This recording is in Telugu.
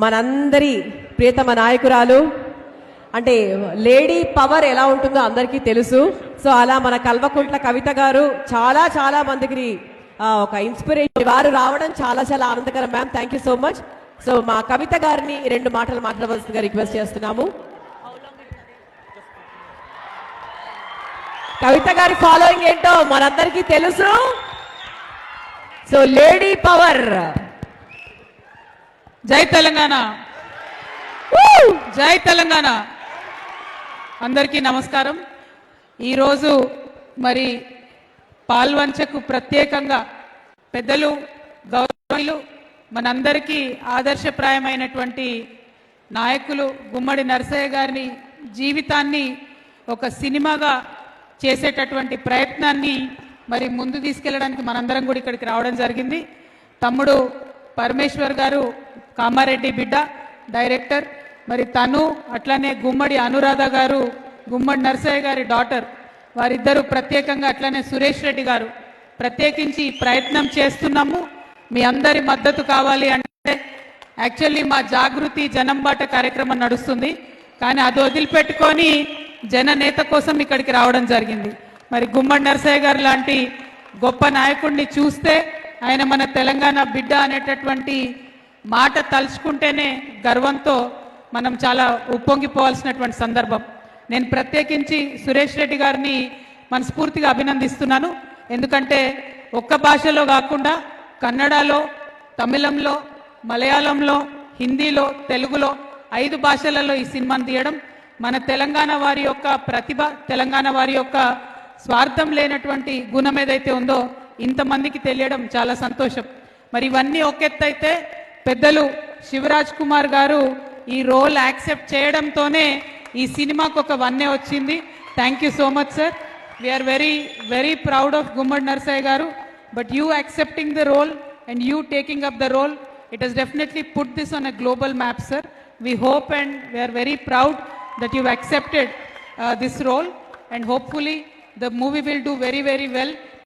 మనందరి ప్రియతమ నాయకురాలు అంటే లేడీ పవర్ ఎలా ఉంటుందో అందరికీ తెలుసు. సో అలా మన కల్వకుంట్ల కవిత గారు చాలా చాలా మందికి ఒక ఇన్స్పిరేషన్. వారు రావడం చాలా చాలా ఆనందకరం. Ma'am thank you so much. So మా కవిత గారిని 2 మాటలు మాట్లాడవలసిందిగా రిక్వెస్ట్ చేస్తున్నాము. కవిత గారి ఫాలోయింగ్ ఏంటో మనందరికీ తెలుసు. So lady power. జై తెలంగాణ, జై తెలంగాణ. అందరికీ నమస్కారం. ఈరోజు మరి పాల్వంచకు ప్రత్యేకంగా పెద్దలు, గౌరవులు, మనందరికీ ఆదర్శప్రాయమైనటువంటి నాయకులు గుమ్మడి నరసయ్య గారిని జీవితాన్ని ఒక సినిమాగా చేసేటటువంటి ప్రయత్నాన్ని మరి ముందు తీసుకెళ్ళడానికి మనందరం కూడా ఇక్కడికి రావడం జరిగింది. తమ్ముడు పరమేశ్వర్ గారు కామారెడ్డి బిడ్డ డైరెక్టర్, మరి తను అట్లనే గుమ్మడి అనురాధ గారు గుమ్మడి నరసయ్య గారి డాటర్, వారిద్దరూ ప్రత్యేకంగా అట్లనే సురేష్ రెడ్డి గారు ప్రత్యేకించి ప్రయత్నం చేస్తున్నాము. మీ అందరి మద్దతు కావాలి అంటే యాక్చువల్లీ మా జాగృతి జనంబాట కార్యక్రమం నడుస్తుంది, కానీ అది వదిలిపెట్టుకొని జననేత కోసం ఇక్కడికి రావడం జరిగింది. మరి గుమ్మడి నరసయ్య గారు లాంటి గొప్ప నాయకుడిని చూస్తే ఆయన మన తెలంగాణ బిడ్డ అనేటటువంటి మాట తలుచుకుంటేనే గర్వంతో మనం చాలా ఉప్పొంగిపోవాల్సినటువంటి సందర్భం. నేను ప్రత్యేకించి సురేష్ రెడ్డి గారిని మనస్ఫూర్తిగా అభినందిస్తున్నాను. ఎందుకంటే ఒక్క భాషలో కాకుండా కన్నడలో, తమిళంలో, మలయాళంలో, హిందీలో, తెలుగులో 5 భాషలలో ఈ సినిమాను తీయడం మన తెలంగాణ వారి యొక్క ప్రతిభ, తెలంగాణ వారి యొక్క స్వార్థం లేనటువంటి గుణం ఏదైతే ఉందో ఇంతమందికి తెలియడం చాలా సంతోషం. మరి ఇవన్నీ ఒకెత్తైతే పెద్దలు శివరాజ్ కుమార్ గారు ఈ రోల్ యాక్సెప్ట్ చేయడంతోనే ఈ సినిమాకు ఒక వన్నే వచ్చింది. Thank you so much sir. We are very very proud of Gummadi Narasaiah గారు. But you accepting the role and you taking up the role, it has definitely put this on a global map, sir. We hope and we are very proud that you've accepted this role, and hopefully the movie will do very, very well.